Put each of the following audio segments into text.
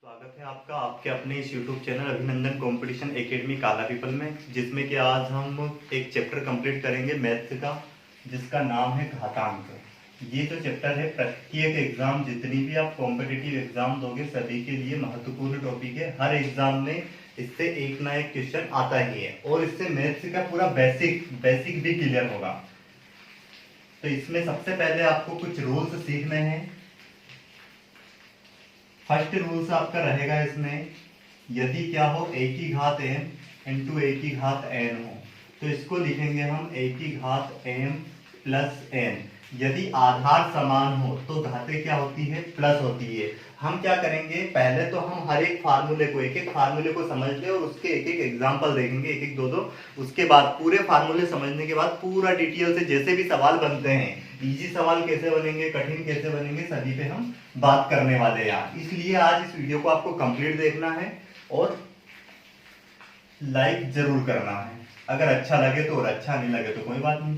स्वागत है आपका आपके अपने इस YouTube चैनल अभिनंदन कंपटीशन एकेडमी काला पीपल में, जिसमें कि आज हम एक चैप्टर कंप्लीट करेंगे मैथ्स का, जिसका नाम है घातांक। ये जो चैप्टर है प्रत्येक एग्जाम, जितनी भी आप कॉम्पिटिटिव एग्जाम दोगे सभी के लिए महत्वपूर्ण टॉपिक है। हर एग्जाम में इससे एक ना एक क्वेश्चन आता ही है और इससे मैथ्स का पूरा बेसिक भी क्लियर होगा। तो इसमें सबसे पहले आपको कुछ रूल्स सीखने हैं। फर्स्ट रूल्स आपका रहेगा इसमें, यदि क्या हो a की घात m इंटू a की घात n हो तो इसको लिखेंगे हम a की घात m प्लस n। यदि आधार समान हो तो घातें क्या होती है, प्लस होती है। हम क्या करेंगे, पहले तो हम हर एक फार्मूले को, एक एक फार्मूले को समझ ले और उसके एक एक एग्जाम्पल देखेंगे, एक एक दो। उसके बाद पूरे फार्मूले समझने के बाद पूरा डिटेल से जैसे भी सवाल बनते हैं, इजी सवाल कैसे बनेंगे, कठिन कैसे बनेंगे, सभी पे हम बात करने वाले हैं। इसलिए आज इस वीडियो को आपको कंप्लीट देखना है और लाइक जरूर करना है। अगर अच्छा लगे तो और अच्छा नहीं लगे तो कोई बात नहीं।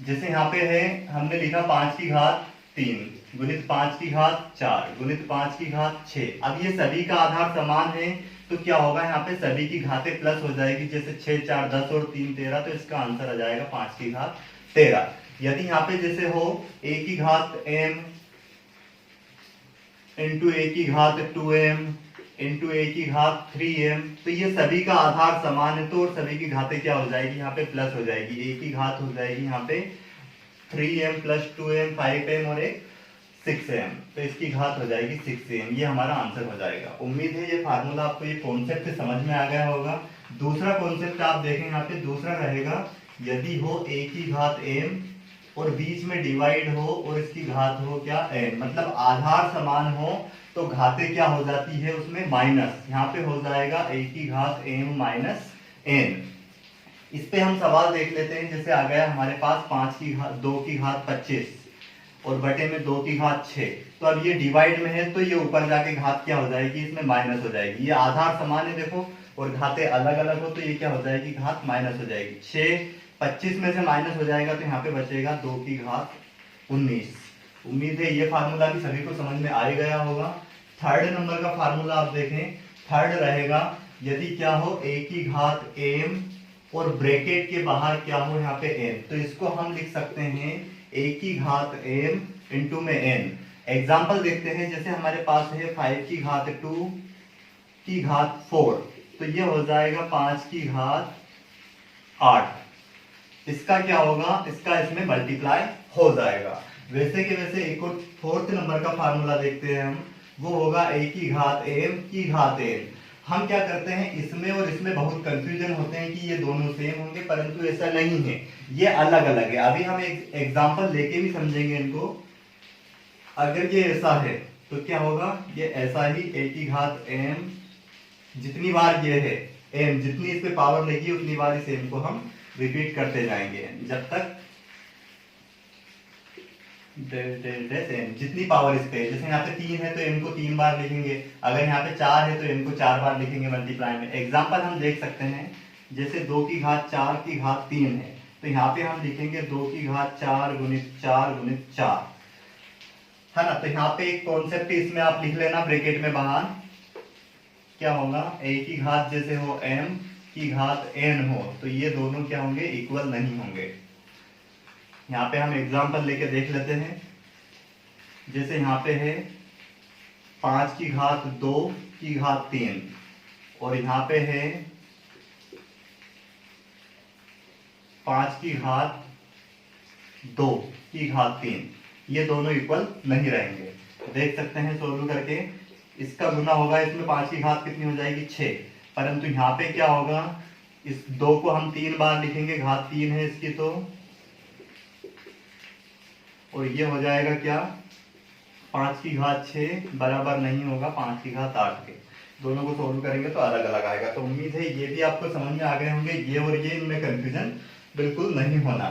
जैसे यहाँ पे है, हमने लिखा 5 की घात 3 गुणित 5 की घात 4 गुणित 5 की घात 6। अब ये सभी का आधार समान है तो क्या होगा, यहाँ पे सभी की घातें प्लस हो जाएगी। जैसे 6 4 10 और 3 13, तो इसका आंसर आ जाएगा 5 की घात 13। यदि यहाँ पे जैसे हो a की घात m इंटू a की घात 2m इंटू a की घात 3m, तो ये सभी का आधार समान है तो और सभी की घातें क्या हो जाएगी, यहाँ पे प्लस हो जाएगी। a की घात हो जाएगी यहाँ पे 3m प्लस 2m 5m और एक 6m, तो इसकी घात हो जाएगी 6m। ये हमारा आंसर हो जाएगा। उम्मीद है ये फार्मूला आपको, ये कॉन्सेप्ट समझ में आ गया होगा। दूसरा कॉन्सेप्ट आप देखें, यहाँ पे दूसरा रहेगा, यदि हो a की घात m और बीच में डिवाइड हो और इसकी घात हो क्या n, मतलब आधार समान हो तो घातें क्या हो जाती है उसमें माइनस। यहाँ पे हो जाएगा a की घात m माइनस n। इस पे हम सवाल देख लेते हैं। जैसे आ गया हमारे पास 5 की घात 2 की घात 25 और बटे में 2 की घात 6। तो अब ये डिवाइड में है तो ये ऊपर जाके घात क्या हो जाएगी, इसमें माइनस हो जाएगी। ये आधार समान है देखो, और घातें अलग अलग हो तो ये क्या हो जाएगी, घात माइनस हो जाएगी। 6 25 में से माइनस हो जाएगा तो यहाँ पे बचेगा 2 की घात 19। उम्मीद है ये फार्मूला भी सभी को समझ में आ ही गया होगा। थर्ड नंबर का फार्मूला आप देखें, थर्ड रहेगा, यदि क्या हो a की घात m और ब्रैकेट के बाहर क्या हो यहाँ पे n, तो इसको हम लिख सकते हैं a की घात m इंटू में n। एग्जाम्पल देखते हैं, जैसे हमारे पास है 5 की घात 2 की घात 4, तो ये हो जाएगा 5 की घात 8। इसका क्या होगा, इसका इसमें मल्टीप्लाई हो जाएगा। वैसे के वैसे एक और फोर्थ नंबर का फार्मूला देखते हैं हम, वो होगा a की घात m की घात n। हम क्या करते हैं, इसमें और इसमें बहुत कंफ्यूजन होते हैं कि ये दोनों सेम होंगे, परंतु ऐसा नहीं है, ये अलग अलग है। अभी हम एक एग्जांपल लेके भी समझेंगे इनको। अगर ये ऐसा है तो क्या होगा, ये ऐसा ही a की घात m, जितनी बार ये है m, जितनी इस पे पावर लगी उतनी बार इस m को हम रिपीट करते जाएंगे जब तक जितनी पावर इस पे। जैसे यहाँ पे 3 है तो m को 3 बार लिखेंगे, अगर यहाँ पे 4 है तो m को 4 बार लिखेंगे मल्टीप्लाई में। एग्जांपल हम देख सकते हैं, जैसे 2 की घात 4 की घात 3 है तो यहाँ पे हम लिखेंगे 2 की घात 4 गुणित 4 गुणित 4, है ना। तो यहाँ पे एक कॉन्सेप्ट इसमें आप लिख लेना ब्रैकेट में बाहर, क्या होगा, a की घात जैसे हो m की घात n हो तो ये दोनों क्या होंगे, इक्वल नहीं होंगे। यहाँ पे हम एग्जांपल लेके देख लेते हैं। जैसे यहाँ पे है 5 की घात 2 की घात 3 और यहाँ पे है 5 की घात 2 की घात 3, ये दोनों इक्वल नहीं रहेंगे। देख सकते हैं सोल्व करके, इसका गुना होगा इसमें 5 की घात कितनी हो जाएगी, 6, परंतु यहाँ पे क्या होगा, इस 2 को हम 3 बार लिखेंगे, घात 3 है इसकी तो, और ये हो जाएगा क्या, 5 की घात 6 बराबर नहीं होगा 5 की घात 8 के। दोनों को सोल्व करेंगे तो अलग अलग आएगा। तो उम्मीद है ये भी आपको समझ में आ गए होंगे, ये और ये, इनमें कंफ्यूजन बिल्कुल नहीं होना।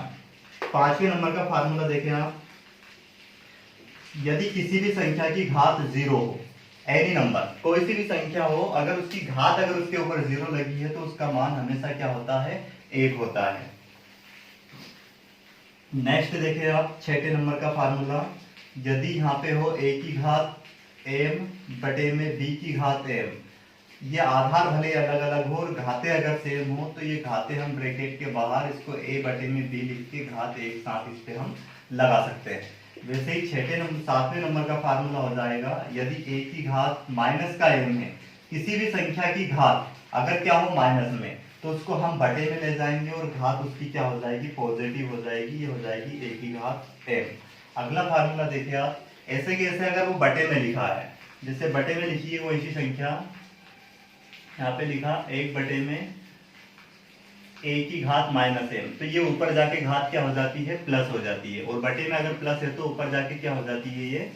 5वें नंबर का फार्मूला देखें आप, यदि किसी भी संख्या की घात 0 हो, एनी नंबर, कोई सी भी संख्या हो, अगर उसकी घात अगर उसके ऊपर 0 लगी है तो उसका मान हमेशा क्या होता है, 1 होता है। नेक्स्ट देखिए आप 6वें नंबर का फार्मूला, यदि यहाँ पे हो a की घात m बटे में b की घात m। ये आधार भले अलग अलग हो और घाते अगर सेम हो तो ये घाते हम ब्रैकेट के बाहर इसको a बटे में b लिख के घात एक साथ इस पे हम लगा सकते हैं। वैसे ही सातवें नंबर का फार्मूला हो जाएगा, यदि a की घात माइनस का m है, किसी भी संख्या की घात अगर क्या हो माइनस में, तो उसको हम बटे में ले जाएंगे और घात उसकी क्या हो जाएगी, पॉजिटिव हो जाएगी। ये हो जाएगी a की घात m। अगला फार्मूला देखिए आप, ऐसे कैसे अगर वो बटे में लिखा है, जैसे बटे में लिखी है वो ऐसी संख्या, यहाँ पे लिखा 1 बटे में a की घात माइनस m, तो ये ऊपर जाके घात क्या हो जाती है, प्लस हो जाती है। और बटे में अगर प्लस है तो ऊपर जाके क्या हो जाती है, ये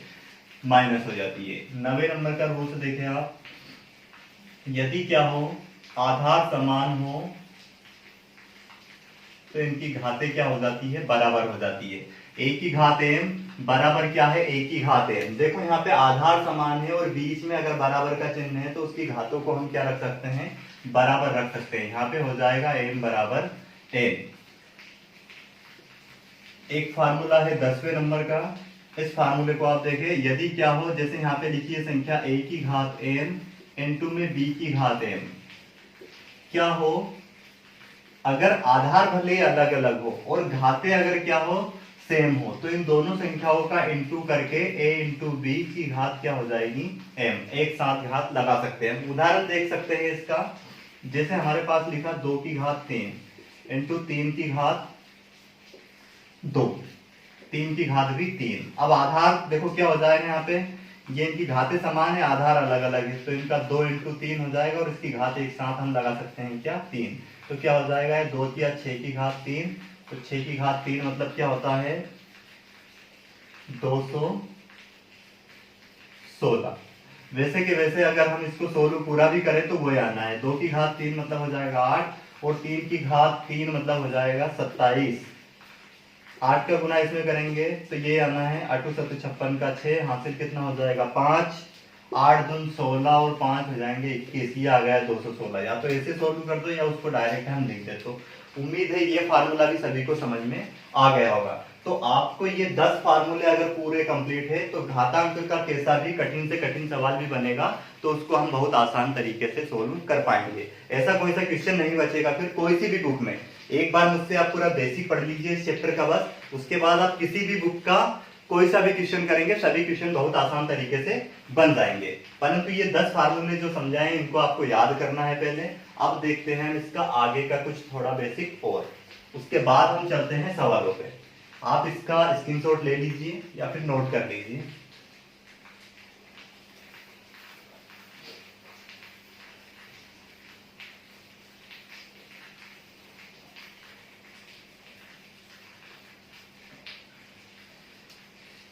माइनस हो जाती है। 9वें नंबर का रूल से देखें आप, यदि क्या हो आधार समान हो तो इनकी घातें क्या हो जाती है, बराबर हो जाती है। a की घात m बराबर क्या है, a की घात m। देखो यहाँ पे आधार समान है और बीच में अगर बराबर का चिन्ह है तो उसकी घातों को हम क्या रख सकते हैं, बराबर रख सकते हैं। यहाँ पे हो जाएगा m बराबर n। एक फार्मूला है 10वें नंबर का, इस फार्मूले को आप देखें, यदि क्या हो, जैसे यहाँ पे लिखी है संख्या a की घात m इनटू में b की घात m, क्या हो अगर आधार भले अलग अलग हो और घाते अगर क्या हो सेम हो, तो इन दोनों संख्याओं का इंटू करके a इंटू बी की घात क्या हो जाएगी, m। एक साथ घात लगा सकते हैं। उदाहरण देख सकते हैं इसका, जैसे हमारे पास लिखा 2 की घात 3 इंटू 3 की घात 2, 3 की घात भी 3। अब आधार देखो क्या हो जाएगा, यहाँ पे ये इनकी घातें समान है, आधार अलग अलग है, तो इनका 2 इंटू 3 हो जाएगा और इसकी घात एक साथ हम लगा सकते हैं क्या, 3। तो क्या हो जाएगा, 2 किया 6 की घात 3, तो 6 की घात 3 मतलब क्या होता है 216। वैसे के वैसे अगर हम इसको सोलह पूरा भी करें तो वो आना है, 2 की घात 3 मतलब हो जाएगा 8 और 3 की घात 3 मतलब हो जाएगा 27। 8 का गुना इसमें करेंगे तो ये आना है 8 7 56 का 6, हासिल कितना हो जाएगा 5, 8 दून 16 और 5 हो जाएंगे 21। ये आ गया 216। या तो ऐसे सोल्व कर दो या उसको डायरेक्ट हम लिख दे। तो उम्मीद है ये फार्मूला भी सभी को समझ में आ गया होगा। तो आपको ये 10 फार्मूले अगर पूरे कंप्लीट है तो घातांक का कैसा भी कठिन से कठिन सवाल भी बनेगा तो उसको हम बहुत आसान तरीके से सोल्व कर पाएंगे। ऐसा कोई सा क्वेश्चन नहीं बचेगा फिर कोई सी भी बुक में। एक बार मुझसे आप पूरा बेसिक पढ़ लीजिए इस चैप्टर का बस, उसके बाद आप किसी भी बुक का कोई सा भी क्वेश्चन करेंगे, सभी क्वेश्चन बहुत आसान तरीके से बन जाएंगे। परंतु ये 10 फार्मूले जो समझाए इनको आपको याद करना है पहले। अब देखते हैं हम इसका आगे का कुछ थोड़ा बेसिक और उसके बाद हम चलते हैं सवालों पे। आप इसका स्क्रीनशॉट ले लीजिए या फिर नोट कर लीजिए।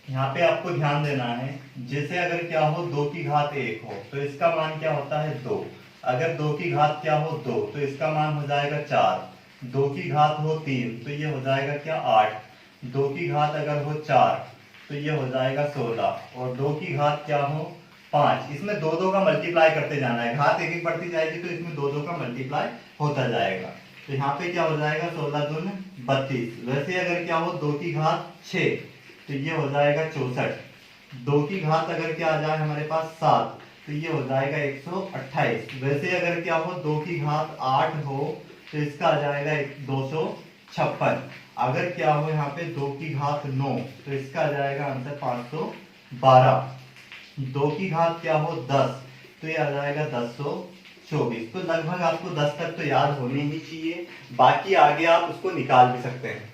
यहाँ पे आपको ध्यान देना है, जैसे अगर क्या हो 2 की घात 1 हो तो इसका मान क्या होता है 2। अगर 2 की घात क्या हो 2 तो इसका मान हो जाएगा 4। 2 की घात हो 3 तो ये हो जाएगा क्या 8। 2 की घात अगर हो 4 तो ये हो जाएगा 16। और 2 की घात क्या हो 5। इसमें 2 का मल्टीप्लाई करते जाना है, घात एक एक बढ़ती जाएगी तो इसमें 2 का मल्टीप्लाई होता जाएगा। तो यहाँ पे क्या हो जाएगा 16 दून 32। वैसे अगर क्या हो 2 की घात 6 तो ये हो जाएगा 64। 2 की घात अगर क्या आ जाए हमारे पास 7 तो ये हो जाएगा 128। वैसे अगर क्या हो 2 की घात 8 हो तो इसका आ जाएगा 256। अगर क्या हो यहाँ पे 2 की घात 9 तो इसका आ जाएगा आंसर 512। 2 की घात क्या हो 10 तो ये आ जाएगा 1024। तो लगभग आपको 10 तक तो याद होने ही चाहिए, बाकी आगे आप उसको निकाल भी सकते हैं।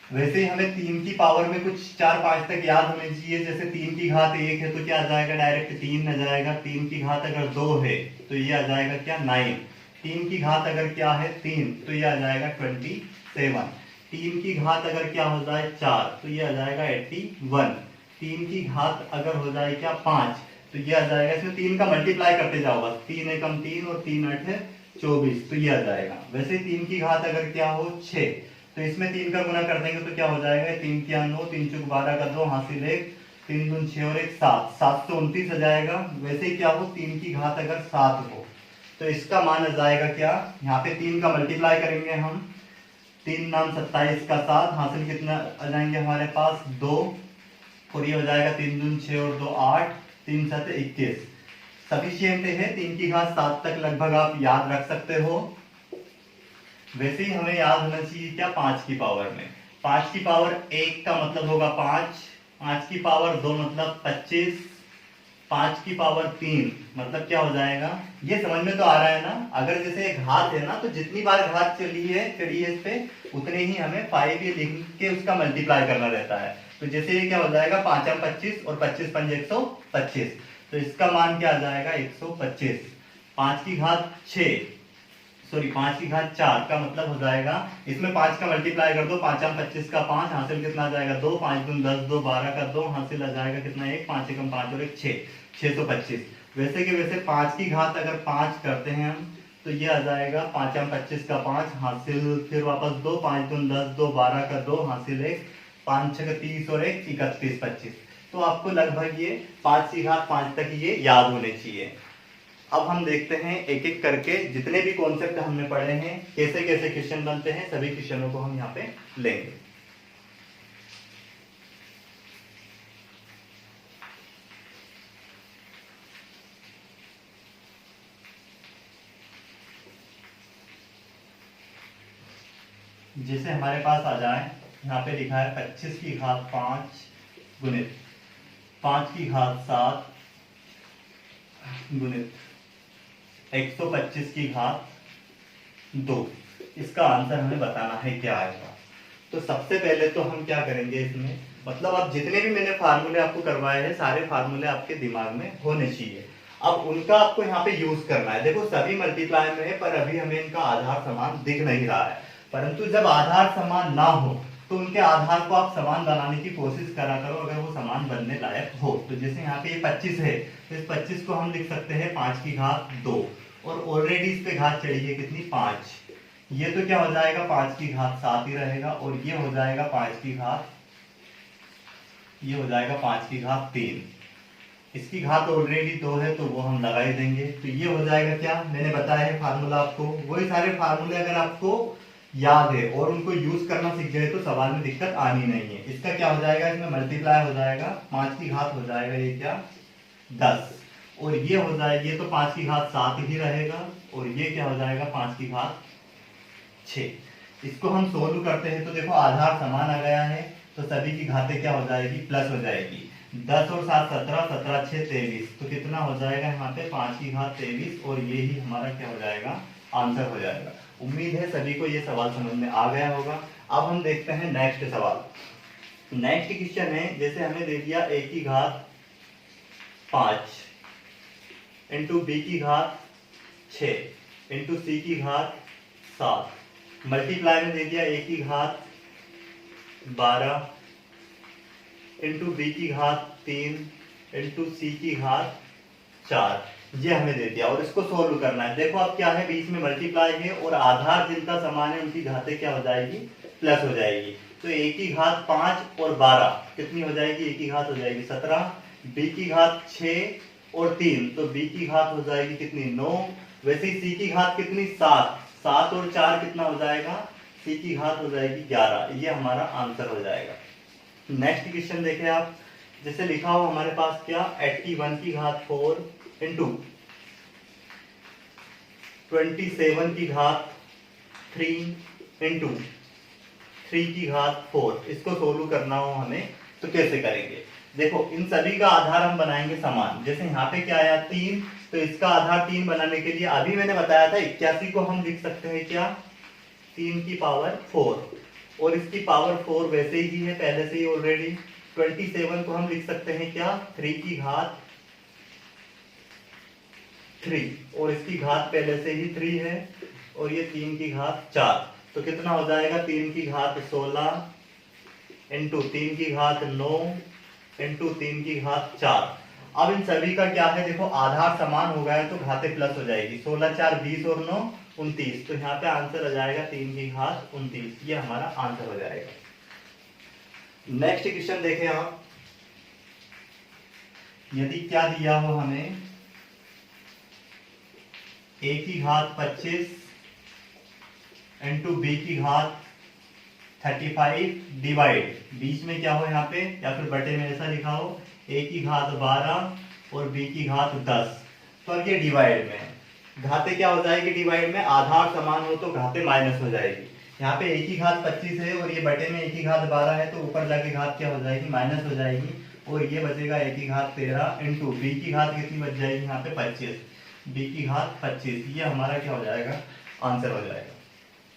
वैसे ही हमें 3 की पावर में कुछ 4-5 तक याद होने चाहिए। जैसे 3 की घात 1 है तो क्या आ जाएगा डायरेक्ट 3 आ जाएगा। 3 की घात अगर 2 है तो ये आ जाएगा क्या 9। 3 की घात अगर क्या है 3 तो ये आ जाएगा 27। 3 की घात अगर क्या हो जाए 4 तो ये आ जाएगा 81। 3 की घात अगर हो जाए क्या 5 तो ये आ जाएगा, इसमें 3 का मल्टीप्लाई करते जाओ बस, 3 एकम 3 और 3 8 24 तो ये आ जाएगा। वैसे 3 की घात अगर क्या हो 6 तो इसमें 3 का गुना कर देंगे तो क्या हो जाएगा 3 क्या 9, 3 चौक 12 का 2, हासिल 1, 3 दून 6 और 1 7, 729 आ जाएगा। वैसे ही क्या हो 3 की घात अगर 7 हो तो इसका मान आ जाएगा क्या, यहाँ पे 3 का मल्टीप्लाई करेंगे हम, 3 नाम 27 का 7, हासिल कितना आ जाएंगे हमारे पास 2 और ये हो जाएगा 3 दूनी 6 और 2 8, 3 7 21। सफिशिएंट है, 3 की घात 7 तक लगभग आप याद रख सकते हो। वैसे ही हमें याद होना चाहिए क्या 5 की पावर में। 5 की पावर 1 का मतलब होगा 5, 5 की पावर 2 मतलब 25, 5 की पावर 3 मतलब क्या हो जाएगा, ये समझ में तो आ रहा है ना। अगर जैसे घात है ना तो जितनी बार घात चढ़ी है इस पे उतने ही हमें 5 ये लिख के उसका मल्टीप्लाई करना रहता है। तो जैसे ये क्या हो जाएगा 5 25 और 25 5 125, तो इसका मान क्या आ जाएगा 125। 5 की घात 6 सॉरी 5 की घात 4 का मतलब हो जाएगा, इसमें 5 का मल्टीप्लाई कर दो, 5 25 का 5 हासिल कितना आ जाएगा 2, 5 दूनी 10, 2 12 का 2 हासिल आ जाएगा कितना 1, 5 एकम 5 और 1 6, 625। वैसे कि वैसे 5 की घात अगर 5 करते हैं हम तो ये आ जाएगा 5 25 का 5 हासिल फिर वापस 2, 5 दूनी 10, 2 12 का 2 हासिल 1, 5 6 का 30 और 1 31 25। तो आपको लगभग ये 5 की घात 5 तक ये याद होने चाहिए। अब हम देखते हैं एक एक करके जितने भी कॉन्सेप्ट हमने पढ़े हैं कैसे कैसे क्वेश्चन बनते हैं, सभी क्वेश्चनों को हम यहाँ पे लेंगे। जैसे हमारे पास आ जाए, यहाँ पे लिखा है 25 की घात 5 गुणित 5 की घात 7 गुणित 125 की घात 2। इसका आंसर हमें बताना है क्या आएगा। तो सबसे पहले तो हम क्या करेंगे इसमें, मतलब अब जितने भी मैंने फार्मूले आपको करवाए हैं सारे फार्मूले आपके दिमाग में होने चाहिए। अब उनका आपको यहाँ पे यूज करना है। देखो सभी मल्टीप्लाई में है पर अभी हमें इनका आधार समान दिख नहीं रहा है, परंतु जब आधार समान ना हो तो उनके आधार को आप समान बनाने की कोशिश करा करो अगर वो समान बनने लायक हो। तो जैसे यहाँ पे ये 25 है तो इस 25 को हम लिख सकते हैं 5 की घात 2 और ऑलरेडी इस पे घात चढ़ी है कितनी 5। ये तो क्या हो जाएगा 5 की घात 7 ही रहेगा और ये हो जाएगा 5 की घात, ये हो जाएगा 5 की घात 3। इसकी घात ऑलरेडी 2 है तो वो हम लगा ही देंगे। तो ये हो जाएगा क्या, मैंने बताया है फार्मूला आपको, वही सारे फार्मूले अगर आपको याद है और उनको यूज करना सीख गए तो सवाल में दिक्कत आनी नहीं है। इसका क्या हो जाएगा, इसमें मल्टीप्लाई हो जाएगा, 5 की घात हो जाएगा ये क्या 10 और ये हो जाएगा, ये तो 5 की घात 7 ही रहेगा और ये क्या हो जाएगा 5 की घात 6। इसको हम सोल्व करते हैं तो देखो आधार समान आ गया है तो सभी की घातें क्या हो जाएगी प्लस हो जाएगी। 10 और 7 17, 17 6 23, तो कितना हो जाएगा यहाँ पे 5 की घात 23 और ये ही हमारा क्या हो जाएगा आंसर हो जाएगा। उम्मीद है सभी को ये सवाल समझ में आ गया होगा। अब हम देखते हैं नेक्स्ट सवाल। नेक्स्ट क्वेश्चन है, जैसे हमें दे दिया a की घात 5 इंटू बी की घात 6 इंटू सी की घात 7, मल्टीप्लाई में दे दिया a की घात 12 इंटू बी की घात 3 इंटू सी की घात 4, ये हमें दे दिया और इसको सोल्व करना है। देखो अब क्या है, बीच में मल्टीप्लाई है और आधार जिनका समान है उनकी घातें क्या हो जाएगी प्लस हो जाएगी। तो a की घात 5 और 12 कितनी हो जाएगी, a की घात हो जाएगी 17, b की घात 6 और 3 तो b की घात हो जाएगी कितनी 9। वैसे ही c की घात कितनी 7, 7 और 4 कितना हो जाएगा, c की घात हो जाएगी 11। ये हमारा आंसर हो जाएगा। नेक्स्ट क्वेश्चन देखें आप, जैसे लिखा हो हमारे पास क्या 81 की घात 4 इंटू 27 की घात 3 इंटू 3 की घात 4, इसको सोल्व करना हो हमें तो कैसे करेंगे। देखो इन सभी का आधार हम बनाएंगे समान। जैसे यहाँ पे क्या आया 3, तो इसका आधार 3 बनाने के लिए अभी मैंने बताया था 81 को हम लिख सकते हैं क्या 3 की पावर 4 और इसकी पावर 4 वैसे ही है पहले से ही ऑलरेडी। 27 को हम लिख सकते हैं क्या 3 की घात 3 और इसकी घात पहले से ही 3 है और ये 3 की घात 4, तो कितना हो जाएगा 3 की घात 16 इंटू 3 की घात 9 इंटू 3 की घात 4। अब इन सभी का क्या है, देखो आधार समान हो गया है तो घातें प्लस हो जाएगी, 16 4 20 और 9 29, तो यहाँ पे आंसर आ जाएगा 3 की घात 29, ये हमारा आंसर हो जाएगा। नेक्स्ट क्वेश्चन देखें आप, यदि क्या दिया हो हमें a की घात 25 इंटू बी की घात 35 डिवाइड, बीच में क्या हो यहाँ पे या फिर बटे में ऐसा लिखा हो a की घात 12 और b की घात 10। तो अब ये डिवाइड में घाते क्या हो जाएगी, डिवाइड में आधार समान हो तो घाते माइनस हो जाएगी। यहाँ पे a की घात 25 है और ये बटे में a की घात 12 है, तो ऊपर जाके घात क्या हो जाएगी, माइनस हो जाएगी, और ये बचेगा a की घात 13 इंटू b की घात कितनी बच जाएगी यहाँ पे 25, b की घात 25। ये हमारा क्या हो जाएगा, आंसर हो जाएगा।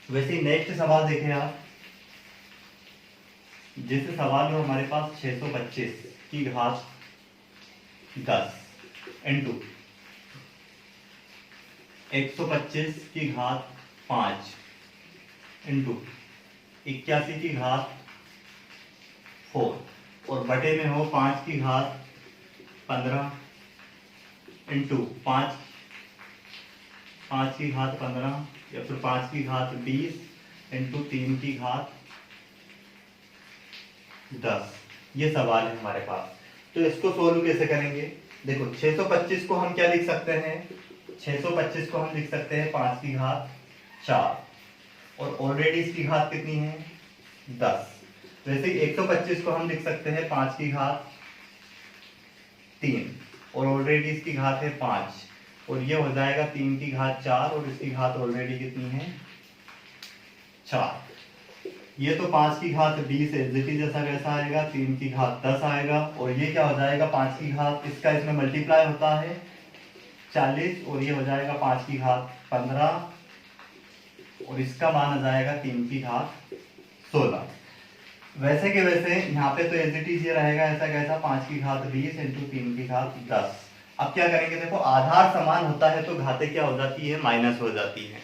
वैसे ही नेक्स्ट सवाल देखें आप, जैसे सवाल में हमारे पास 625 की घात 10 इंटू 125 की घात 5 इंटू 81 की घात 4 और बटे में हो 5 की घात 15 इंटू 5 की घात 15 या फिर 5 की घात 20 इंटू 3 की घात 10। ये सवाल है हमारे पास। तो इसको सोल्व कैसे करेंगे, देखो 625 को हम क्या लिख सकते हैं, 625 को हम लिख सकते हैं 5 की घात 4 और ऑलरेडी इसकी घात कितनी है 10। वैसे 125 को हम लिख सकते हैं 5 की घात 3 और ऑलरेडी इसकी घात है 5 और ये हो जाएगा 3 की घात 4 और इसकी घात ऑलरेडी कितनी है 4। ये तो 5 की घात 20 है, जैसा कैसा आएगा 3 की घात 10 आएगा और ये क्या हो जाएगा 5 की घात, इसका इसमें मल्टीप्लाई होता है 40 और ये हो जाएगा 5 की घात 15 और इसका मान आ जाएगा 3 की घात 16। वैसे के वैसे यहाँ पे तो एज इट इज ये रहेगा ऐसा कैसा 5 की घात 20 इंटू 3 की घात 10। अब क्या करेंगे, देखो आधार समान होता है तो घातें क्या हो जाती है, माइनस हो जाती है।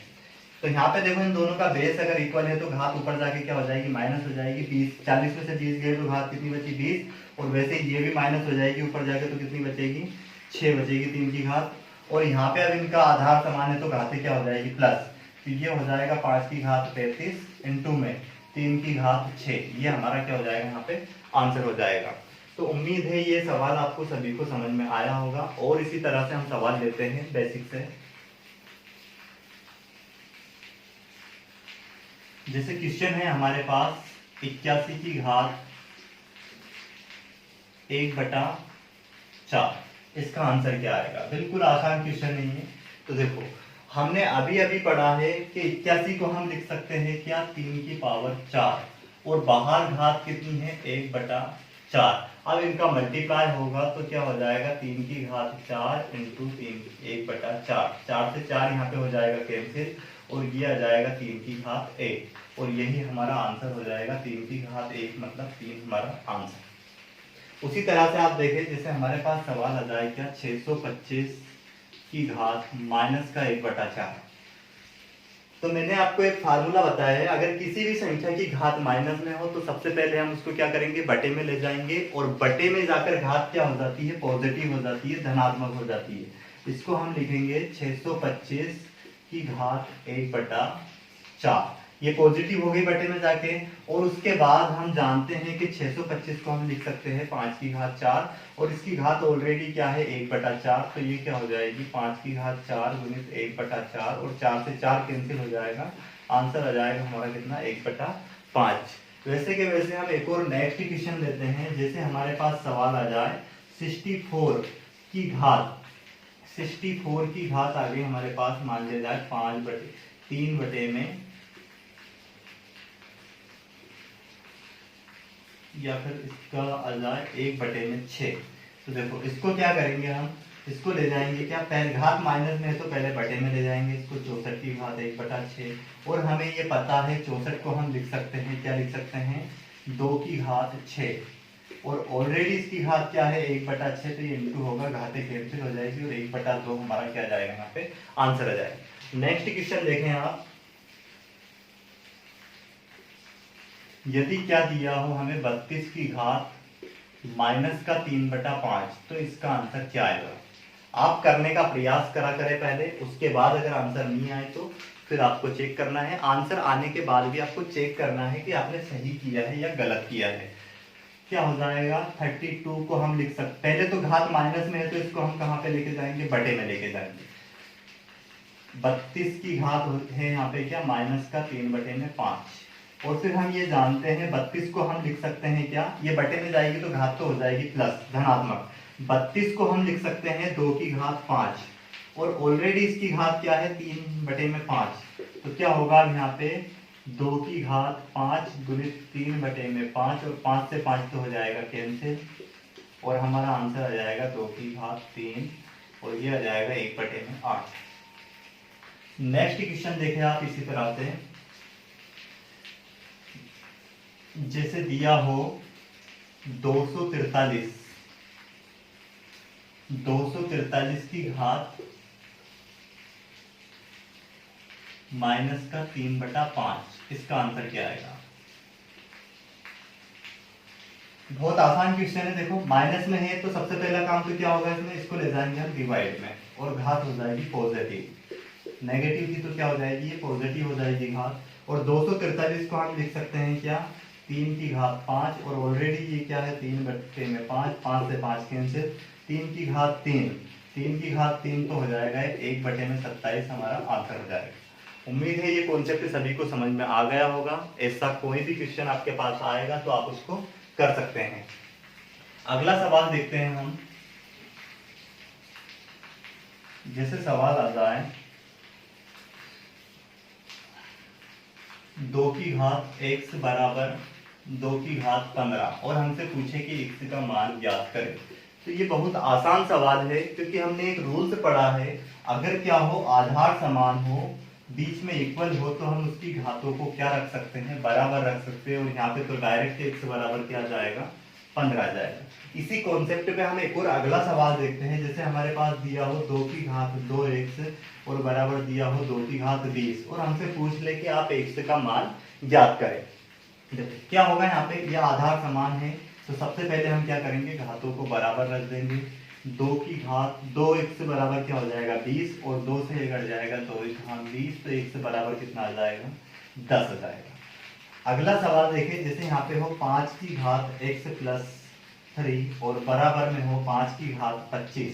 तो यहाँ पे देखो इन दोनों का बेस अगर इक्वल है तो घात ऊपर जाके क्या हो जाएगी, माइनस हो जाएगी। 20 40 में से 20 गए तो घात कितनी बची 20 और वैसे ये भी माइनस हो जाएगी ऊपर जाके, तो कितनी बचेगी 6 बचेगी 3 की घात। और यहाँ पे अब इनका आधार समान है तो घातें क्या हो जाएगी प्लस, तो ये हो जाएगा 5 की घात 35 इंटू में 3 की घात 6। ये हमारा क्या हो जाएगा यहाँ पे आंसर हो जाएगा। तो उम्मीद है ये सवाल आपको सभी को समझ में आया होगा और इसी तरह से हम सवाल लेते हैं बेसिक से। जैसे क्वेश्चन है हमारे पास 81 की घात 1/4, इसका आंसर क्या आएगा। बिल्कुल आसान क्वेश्चन नहीं है। तो देखो हमने अभी अभी पढ़ा है कि 81 को हम लिख सकते हैं क्या 3 की पावर 4 और बाहर घात कितनी है 1/4। अब इनका मल्टीप्लाई होगा तो क्या हो जाएगा 3 की घात 4 इंटू 3 1/4। 4 से 4 यहाँ पे हो जाएगा कैंसिल और ये आ जाएगा 3 की घात 1 और यही हमारा आंसर हो जाएगा 3 की घात 1 मतलब 3 हमारा आंसर। उसी तरह से आप देखें जैसे हमारे पास सवाल आ जाए क्या 625 की घात माइनस का 1/4। तो मैंने आपको एक फार्मूला बताया है, अगर किसी भी संख्या की घात माइनस में हो तो सबसे पहले हम उसको क्या करेंगे बटे में ले जाएंगे और बटे में जाकर घात क्या हो जाती है पॉजिटिव हो जाती है, धनात्मक हो जाती है। इसको हम लिखेंगे 625 की घात 1/4, ये पॉजिटिव हो गई बटे में जाके। और उसके बाद हम जानते हैं कि 625 को हम लिख सकते हैं 5 की घात 4 और इसकी घात ऑलरेडी क्या है 1/4, तो ये क्या हो जाएगी 5 की घात 4 गुणित 1/4 और 4 से 4 कैंसिल हो जाएगा, आंसर आ जाएगा हमारा कितना 1/5। वैसे के वैसे हम एक और नेक्स्ट क्वेश्चन लेते हैं। जैसे हमारे पास सवाल आ जाए 64 की घात 64 आ गई हमारे पास, मान लिया जाए 5/3 बटे में या फिर इसका आ जाए 1/6। तो देखो इसको क्या करेंगे हम, इसको ले जाएंगे क्या पहले घात माइनस में है तो पहले बटे में ले जाएंगे इसको 64 की घात 1/6 और हमें ये पता है 64 को हम लिख सकते हैं क्या लिख सकते हैं 2 की घात 6 और ऑलरेडी इसकी घात क्या है 1/6, तो ये इंटू होगा घातें कैंसिल हो जाएगी और 1/2 हमारा क्या जाएगा यहाँ पे आंसर आ जाएगा। नेक्स्ट क्वेश्चन देखें आप, यदि क्या दिया हो हमें 32 की घात माइनस का 3/5 तो इसका आंसर क्या आएगा। आप करने का प्रयास करा करें पहले, उसके बाद अगर आंसर नहीं आए तो फिर आपको चेक करना है। आंसर आने के बाद भी आपको चेक करना है कि आपने सही किया है या गलत किया है। क्या हो जाएगा 32 को हम लिख सकते, पहले तो घात माइनस में है तो इसको हम कहाँ पे लेके जाएंगे बटे में लेके जाएंगे। 32 की घात है यहाँ पे क्या माइनस का 3/5 और फिर हम ये जानते हैं 32 को हम लिख सकते हैं क्या, ये बटे में जाएगी तो घात तो हो जाएगी प्लस धनात्मक। 32 को हम लिख सकते हैं 2 की घात 5, और ऑलरेडी इसकी घात क्या है 3 बटे में 5, तो क्या होगा अब यहाँ पे 2 की घात 5 गुणित 3 बटे में 5, और 5 से 5 तो हो जाएगा कैंसिल, और हमारा आंसर आ जाएगा 2 की घात 3, और ये आ जाएगा 1 बटे में 8। नेक्स्ट क्वेश्चन देखें आप इसी तरह से, जैसे दिया हो 243 की घात माइनस का 3/5, इसका आंसर क्या आएगा। बहुत आसान क्वेश्चन है। देखो माइनस में है तो सबसे पहला काम तो क्या होगा इसमें, इसको ले जाएंगे हम डिवाइड में, और घात हो जाएगी पॉजिटिव, नेगेटिव की तो क्या हो जाएगी ये पॉजिटिव हो जाएगी घात। और 243 को हम लिख सकते हैं क्या 3 की घात 5, और ऑलरेडी ये क्या है 3 बटे में 5, 5 से 5 कैंसिल, 3 की घात 3, 3 की घात 3 तो हो जाएगा 1 बटे में 27 हमारा आंसर हो जाएगा। उम्मीद है ये कॉन्सेप्ट सभी को समझ में आ गया होगा। ऐसा कोई भी क्वेश्चन आपके पास आएगा तो आप उसको कर सकते हैं। अगला सवाल देखते हैं हम। जैसे सवाल आ जाए 2 की घात x बराबर 2 की घात 15, और हमसे पूछे कि x का मान ज्ञात करें, तो ये बहुत आसान सवाल है, क्योंकि हमने एक रूल से पढ़ा है, अगर क्या हो आधार समान हो, बीच में इक्वल हो, तो हम उसकी घातों को क्या रख सकते हैं, बराबर रख सकते हैं। और यहाँ पे तो डायरेक्ट x बराबर क्या आ जाएगा 15 आ जाएगा। इसी कॉन्सेप्ट पे हम एक और अगला सवाल देखते हैं। जैसे हमारे पास दिया हो 2 की घात 2x और बराबर दिया हो 2 की घात 20, और हमसे पूछ ले कि आप x का मान ज्ञात करें। क्या होगा यहाँ पे, ये आधार समान है, तो सबसे पहले हम क्या करेंगे, घातों को बराबर रख देंगे। 2 की घात 2x बराबर क्या हो जाएगा 20, और 2 से घट जाएगा 2 की घात 20, तो x बराबर कितना आ जाएगा 10 आ जाएगा। अगला सवाल देखें। जैसे यहाँ पे हो 5 की घात x प्लस 3 और बराबर में हो 5 की घात 25,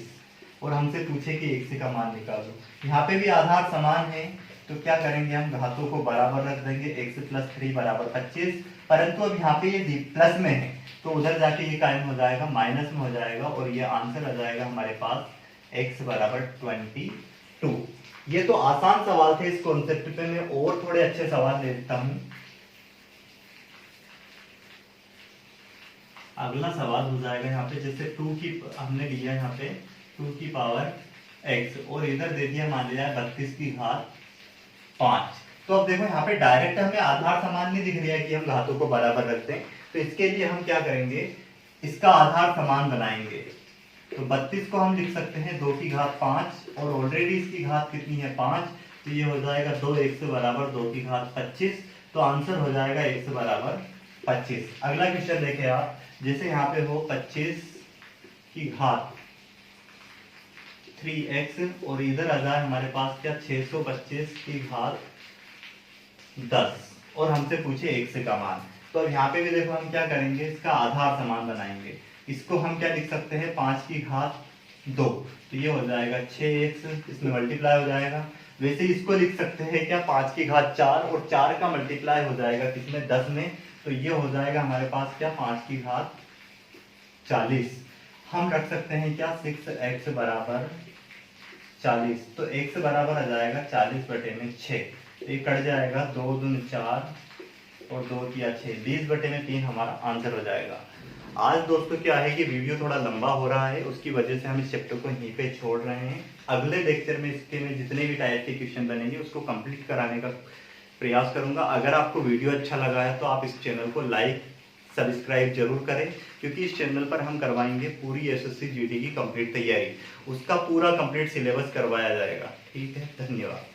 और हमसे पूछे कि x का मान निकालो। यहाँ पे भी आधार समान है, तो क्या करेंगे हम घातों को बराबर रख देंगे, x प्लस 3 बराबर 25, परंतु अब यहाँ पे ये प्लस में है तो उधर जाके ये कायम हो जाएगा, माइनस में हो जाएगा, और ये आंसर आ जाएगा हमारे पास x बराबर 22। ये तो आसान सवाल थे। इस कॉन्सेप्ट पे मैं और थोड़े अच्छे सवाल ले लेता हूँ। अगला सवाल हो जाएगा यहाँ पे, जैसे 2 की हमने लिया यहाँ पे 2 की पावर x, और इधर दे दिया मान लिया 32 की घात 5। तो अब देखो यहाँ पे डायरेक्ट हमें आधार समान नहीं दिख रहा है कि हम घातों को बराबर रखते हैं, तो इसके लिए हम क्या करेंगे, इसका आधार समान बनाएंगे। तो 32 को हम लिख सकते हैं 2 की घात 5, और ऑलरेडी इसकी घात कितनी है 5, तो ये हो जाएगा 2x बराबर 2 की घात 25, तो आंसर हो जाएगा x बराबर 25। अगला क्वेश्चन देखें आप। जैसे यहाँ पे हो 25 की घात 3x, और इधर आ जाए हमारे पास क्या 625 की घात 10, और हमसे पूछे x का मान। तो अब यहाँ पे भी देखो हम क्या करेंगे, इसका आधार समान बनाएंगे। इसको हम क्या लिख सकते हैं 5 की घात 2, तो ये हो जाएगा 6x, इसमें मल्टीप्लाई हो जाएगा। वैसे इसको लिख सकते हैं क्या 5 की घात 4, और 4 का मल्टीप्लाई हो जाएगा किसमें 10 में, तो ये हो जाएगा हमारे पास क्या 5 की घात 40। हम रख सकते हैं क्या 6x बराबर 40, तो x बराबर आ जाएगा 40 बटे में 6, तो ये कट जाएगा 2 दूनी 4 और 2 किया 6, 20 बटे में 3 हमारा आंसर हो जाएगा। आज दोस्तों क्या है कि वीडियो थोड़ा लंबा हो रहा है, उसकी वजह से हम इस चैप्टर को यहीं पे छोड़ रहे हैं। अगले लेक्चर में इसके में जितने भी टाइप के क्वेश्चन बनेंगे उसको कंप्लीट कराने का प्रयास करूंगा। अगर आपको वीडियो अच्छा लगा है तो आप इस चैनल को लाइक सब्सक्राइब जरूर करें, क्योंकि इस चैनल पर हम करवाएंगे पूरी एसएससी जीडी की कंप्लीट तैयारी, उसका पूरा कंप्लीट सिलेबस करवाया जाएगा। ठीक है, धन्यवाद।